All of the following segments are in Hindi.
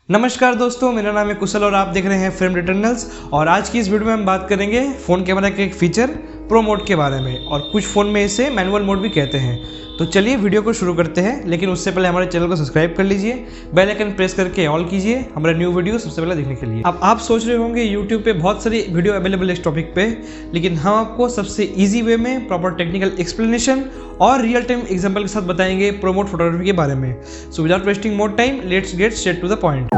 नमस्कार दोस्तों, मेरा नाम है कुशल और आप देख रहे हैं फिल्म रिटर्नल्स। और आज की इस वीडियो में हम बात करेंगे फ़ोन कैमरा के एक फीचर प्रो मोड के बारे में, और कुछ फ़ोन में इसे मैनुअल मोड भी कहते हैं। तो चलिए वीडियो को शुरू करते हैं, लेकिन उससे पहले हमारे चैनल को सब्सक्राइब कर लीजिए, बेल आइकन प्रेस करके ऑल कीजिए हमारे न्यू वीडियो सबसे पहले देखने के लिए। अब आप सोच रहे होंगे यूट्यूब पे बहुत सारी वीडियो अवेलेबल है इस टॉपिक पे, लेकिन हम आपको सबसे ईजी वे में प्रॉपर टेक्निकल एक्सप्लेनेशन और रियल टाइम एग्जाम्पल के साथ बताएंगे प्रो मोड फोटोग्राफी के बारे में। So without wasting more time, let's get straight to the point.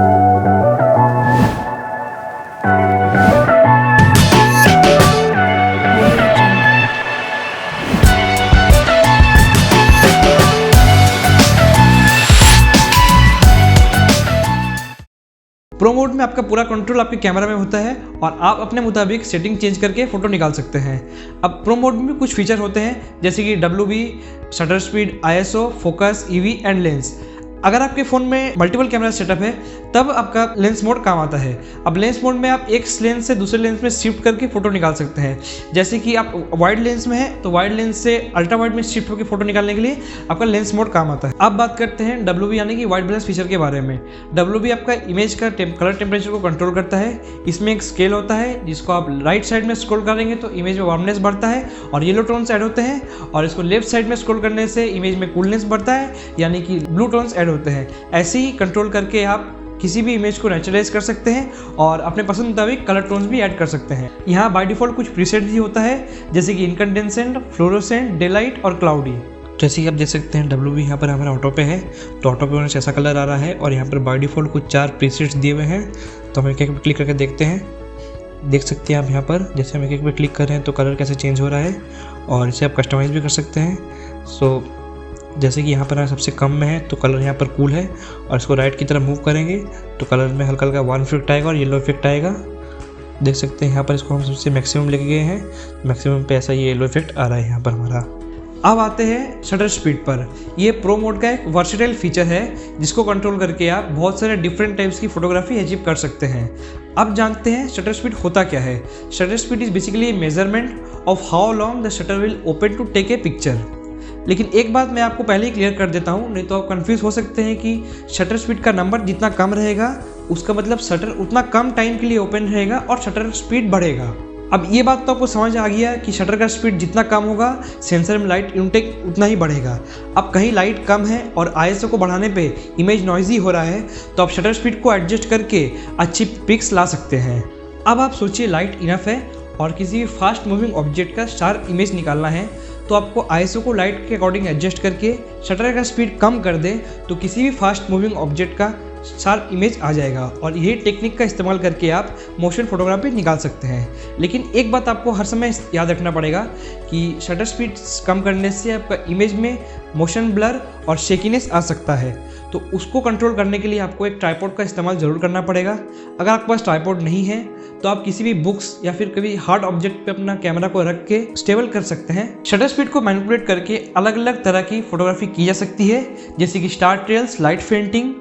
Pro mode में आपका पूरा कंट्रोल आपके कैमरा में होता है और आप अपने मुताबिक सेटिंग चेंज करके फ़ोटो निकाल सकते हैं। अब प्रो मोड में भी कुछ फीचर होते हैं, जैसे कि WB, shutter speed, ISO, focus, EV and lens. अगर आपके फ़ोन में मल्टीपल कैमरा सेटअप है तब आपका लेंस मोड काम आता है। अब लेंस मोड में आप एक लेंस से दूसरे लेंस में शिफ्ट करके फ़ोटो निकाल सकते हैं। जैसे कि आप वाइड लेंस में है तो वाइड लेंस से अल्ट्रा वाइड में शिफ्ट होकर फ़ोटो निकालने के लिए आपका लेंस मोड काम आता है। अब बात करते हैं WB यानी कि वाइट बैलेंस फीचर के बारे में। WB आपका इमेज का कलर टेम्परेचर को कंट्रोल करता है। इसमें एक स्केल होता है जिसको आप राइट साइड में स्क्रॉल करेंगे तो इमेज में वार्मनेस बढ़ता है और येलो टोन्स ऐड होते हैं, और इसको लेफ्ट साइड में स्क्रॉल करने से इमेज में कूलनेस बढ़ता है यानी कि ब्लू टोन्स ऐड होते हैं। ऐसे ही कंट्रोल करके आप किसी भी इमेज को नेचुरलाइज कर सकते हैं और अपने पसंद मुताबिक कलर टोन्स भी ऐड कर सकते हैं। यहाँ बाय डिफ़ॉल्ट कुछ प्रीसेट भी होता है, जैसे कि इनकंडेंसेंट, फ्लोरोसेंट, डेलाइट और क्लाउडी। जैसे कि आप देख सकते हैं WB यहाँ पर हमारा ऑटो पे है, तो ऑटो पे होने से ऐसा कलर आ रहा है, और यहाँ पर बाय डिफ़ॉल्ट कुछ 4 प्रीसेट्स दिए हुए हैं। तो हम एक एक पे क्लिक करके देखते हैं। देख सकते हैं आप यहाँ पर, जैसे हम एक एक पे क्लिक कर रहे हैं तो कलर कैसे चेंज हो रहा है, और इसे आप कस्टमाइज़ भी कर सकते हैं। सो जैसे कि यहाँ पर सबसे कम में है तो कलर यहाँ पर कूल है, और इसको राइट की तरफ मूव करेंगे तो कलर में हल्का हल्का वार्म इफेक्ट आएगा और येलो इफेक्ट आएगा। देख सकते हैं यहाँ पर इसको हम सबसे मैक्सिमम लेके गए हैं, मैक्सिमम पे ऐसा ये येलो इफेक्ट आ रहा है यहाँ पर हमारा। अब आते हैं शटर स्पीड पर। ये प्रो मोड का एक वर्सेटाइल फीचर है जिसको कंट्रोल करके आप बहुत सारे डिफरेंट टाइप्स की फोटोग्राफी अचीव कर सकते हैं। अब जानते हैं शटर स्पीड होता क्या है। Shutter speed is basically measurement of how long the shutter will open to take a picture. लेकिन एक बात मैं आपको पहले ही क्लियर कर देता हूँ, नहीं तो आप कंफ्यूज हो सकते हैं कि शटर स्पीड का नंबर जितना कम रहेगा उसका मतलब शटर उतना कम टाइम के लिए ओपन रहेगा और शटर स्पीड बढ़ेगा। अब ये बात तो आपको समझ आ गया कि शटर का स्पीड जितना कम होगा सेंसर में लाइट इनटेक उतना ही बढ़ेगा। अब कहीं लाइट कम है और ISO को बढ़ाने पे इमेज नॉइजी हो रहा है तो आप शटर स्पीड को एडजस्ट करके अच्छी पिक्स ला सकते हैं। अब आप सोचिए लाइट इनफ है और किसी भी फास्ट मूविंग ऑब्जेक्ट का शार्प इमेज निकालना है, तो आपको ISO को लाइट के अकॉर्डिंग एडजस्ट करके शटर का स्पीड कम कर दे तो किसी भी फास्ट मूविंग ऑब्जेक्ट का शार्प इमेज आ जाएगा, और यही टेक्निक का इस्तेमाल करके आप मोशन फोटोग्राफी निकाल सकते हैं। लेकिन एक बात आपको हर समय याद रखना पड़ेगा कि शटर स्पीड कम करने से आपका इमेज में मोशन ब्लर और शेकीनेस आ सकता है, तो उसको कंट्रोल करने के लिए आपको एक ट्राइपॉड का इस्तेमाल ज़रूर करना पड़ेगा। अगर आपके पास ट्राइपॉड नहीं है तो आप किसी भी बुक्स या फिर कभी हार्ड ऑब्जेक्ट पे अपना कैमरा को रख के स्टेबल कर सकते हैं। शटर स्पीड को मैनिपुलेट करके अलग अलग तरह की फोटोग्राफी की जा सकती है, जैसे कि स्टार ट्रेल्स, लाइट फेंटिंग।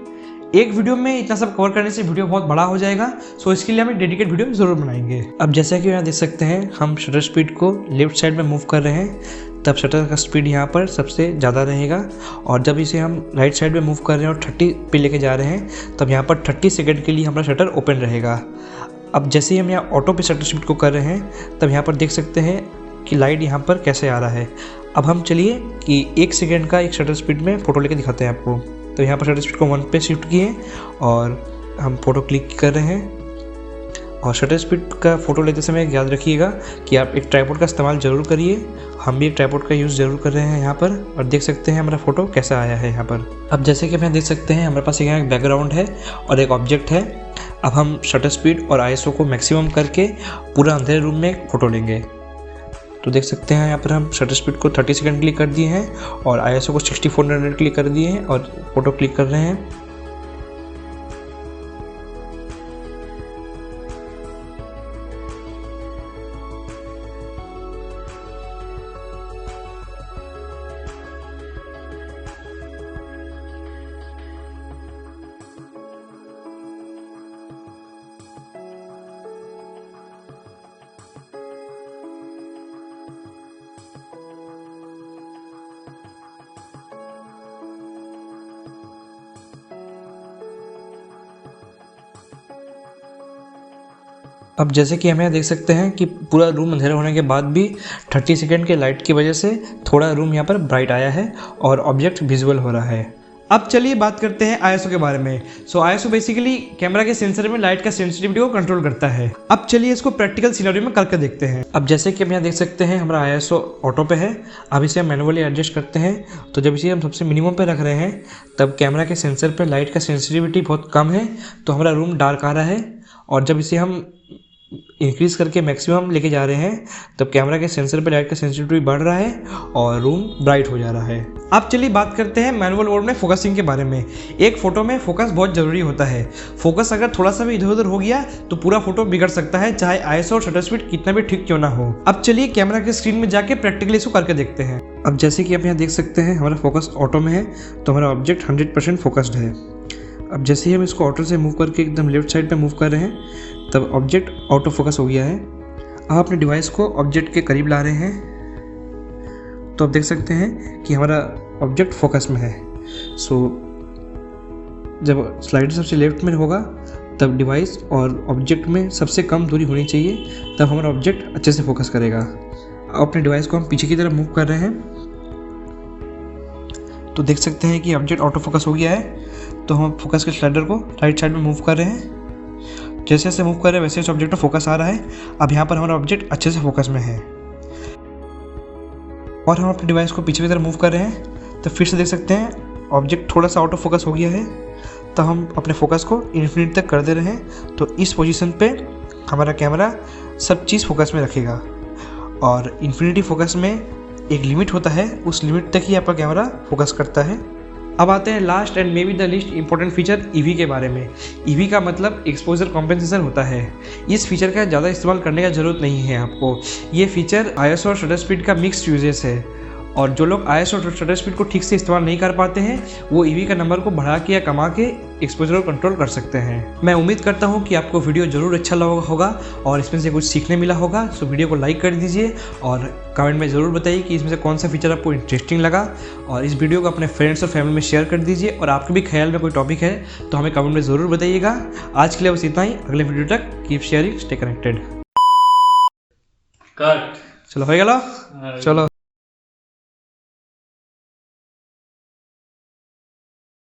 एक वीडियो में इतना सब कवर करने से वीडियो बहुत बड़ा हो जाएगा, सो इसके लिए हम एक डेडिकेट वीडियो जरूर बनाएंगे। अब जैसा कि यहाँ देख सकते हैं हम शटर स्पीड को लेफ्ट साइड में मूव कर रहे हैं, तब शटर का स्पीड यहाँ पर सबसे ज़्यादा रहेगा, और जब इसे हम राइट साइड में मूव कर रहे हैं और 30 पे लेके जा रहे हैं तब यहाँ पर 30 सेकेंड के लिए हमारा शटर ओपन रहेगा। अब जैसे ही हम यहाँ ऑटो पे शटर स्पीड को कर रहे हैं तब यहाँ पर देख सकते हैं कि लाइट यहाँ पर कैसे आ रहा है। अब हम चलिए कि 1 सेकेंड का एक शटर स्पीड में फ़ोटो लेके दिखाते हैं आपको। तो यहाँ पर शटर स्पीड को 1 पे शिफ्ट किए और हम फ़ोटो क्लिक कर रहे हैं। और शटर स्पीड का फ़ोटो लेते समय याद रखिएगा कि आप एक ट्राइपॉड का इस्तेमाल ज़रूर करिए। हम भी एक ट्राइपॉड का यूज़ ज़रूर कर रहे हैं यहाँ पर, और देख सकते हैं हमारा फ़ोटो कैसा आया है यहाँ पर। अब जैसे कि आप यहाँ देख सकते हैं हमारे पास यहाँ एक बैकग्राउंड है और एक ऑब्जेक्ट है। अब हम शटर स्पीड और ISO को मैक्सिमम करके पूरा अंधेरे रूम में एक फ़ोटो लेंगे। तो देख सकते हैं यहाँ पर हम शटर स्पीड को 30 सेकंड के लिए कर दिए हैं और ISO को 6400 के लिए कर दिए हैं और फोटो क्लिक कर रहे हैं। अब जैसे कि हम यहाँ देख सकते हैं कि पूरा रूम अंधेरा होने के बाद भी 30 सेकेंड के लाइट की वजह से थोड़ा रूम यहाँ पर ब्राइट आया है और ऑब्जेक्ट विजुअल हो रहा है। अब चलिए बात करते हैं ISO के बारे में। ISO बेसिकली कैमरा के सेंसर में लाइट का सेंसिटिविटी को कंट्रोल करता है। अब चलिए इसको प्रैक्टिकल सिनेरियो में करके देखते हैं। अब जैसे कि हम यहाँ देख सकते हैं हमारा ISO ऑटो पे है। अब इसे हम मैनुअली एडजस्ट करते हैं। तो जब इसे हम सबसे मिनिमम पे रख रहे हैं तब कैमरा के सेंसर पे लाइट का सेंसिटिविटी बहुत कम है, तो हमारा रूम डार्क आ रहा है। और जब इसे हम इंक्रीज करके मैक्सिमम लेके जा रहे हैं तब कैमरा के सेंसर पे लाइट का सेंसिटिविटी बढ़ रहा है और रूम ब्राइट हो जा रहा है। अब चलिए बात करते हैं मैनुअल मोड में फोकसिंग के बारे में। एक फोटो में फोकस बहुत ज़रूरी होता है। फोकस अगर थोड़ा सा भी इधर उधर हो गया तो पूरा फोटो बिगड़ सकता है, चाहे ISO और शटर स्पीड कितना भी ठीक क्यों ना हो। अब चलिए कैमरा के स्क्रीन में जाके प्रैक्टिकली इसको करके देखते हैं। अब जैसे कि आप यहाँ देख सकते हैं हमारा फोकस ऑटो में है, तो हमारा ऑब्जेक्ट 100% फोकस्ड है। अब जैसे ही हम इसको ऑटो से मूव करके एकदम लेफ्ट साइड पे मूव कर रहे हैं तब ऑब्जेक्ट ऑटो फोकस हो गया है। अब अपने डिवाइस को ऑब्जेक्ट के करीब ला रहे हैं तो आप देख सकते हैं कि हमारा ऑब्जेक्ट फोकस में है। जब स्लाइडर सबसे लेफ्ट में होगा तब डिवाइस और ऑब्जेक्ट में सबसे कम दूरी होनी चाहिए, तब हमारा ऑब्जेक्ट अच्छे से फोकस करेगा। अब अपने डिवाइस को हम पीछे की तरफ मूव कर रहे हैं तो देख सकते हैं कि ऑब्जेक्ट ऑटो फोकस हो गया है। तो हम फोकस के स्लाइडर को राइट साइड में मूव कर रहे हैं। जैसे जैसे मूव कर रहे हैं वैसे वैसे ऑब्जेक्ट में फोकस आ रहा है। अब यहाँ पर हमारा ऑब्जेक्ट अच्छे से फोकस में है। और हम अपने डिवाइस को पीछे की तरफ मूव कर रहे हैं तो फिर से देख सकते हैं ऑब्जेक्ट थोड़ा सा ऑटो फोकस हो गया है। तो हम अपने फोकस को इन्फिनिटी तक कर दे रहे हैं, तो इस पोजीशन पे हमारा कैमरा सब चीज़ फोकस में रखेगा। और इन्फिनिटी फोकस में एक लिमिट होता है, उस लिमिट तक ही आपका कैमरा फोकस करता है। अब आते हैं last and may be the least important feature EV के बारे में। EV का मतलब एक्सपोजर कॉम्पेंसेशन होता है। इस फीचर का ज़्यादा इस्तेमाल करने का ज़रूरत नहीं है आपको। ये फीचर ISO और शटर स्पीड का मिक्स्ड यूजेस है, और जो लोग ISO और शटर स्पीड को ठीक से इस्तेमाल नहीं कर पाते हैं वो EV का नंबर को बढ़ा के या कमा के एक्सपोजर को कंट्रोल कर सकते हैं। मैं उम्मीद करता हूँ कि आपको वीडियो ज़रूर अच्छा लगा होगा और इसमें से कुछ सीखने मिला होगा। सो वीडियो को लाइक कर दीजिए और कमेंट में ज़रूर बताइए कि इसमें से कौन सा फीचर आपको इंटरेस्टिंग लगा, और इस वीडियो को अपने फ्रेंड्स और फैमिली में शेयर कर दीजिए। और आपके भी ख्याल में कोई टॉपिक है तो हमें कमेंट में ज़रूर बताइएगा। आज के लिए बस इतना ही। अगले वीडियो तक keep sharing, stay connected. Cut चलो हो गया, चलो।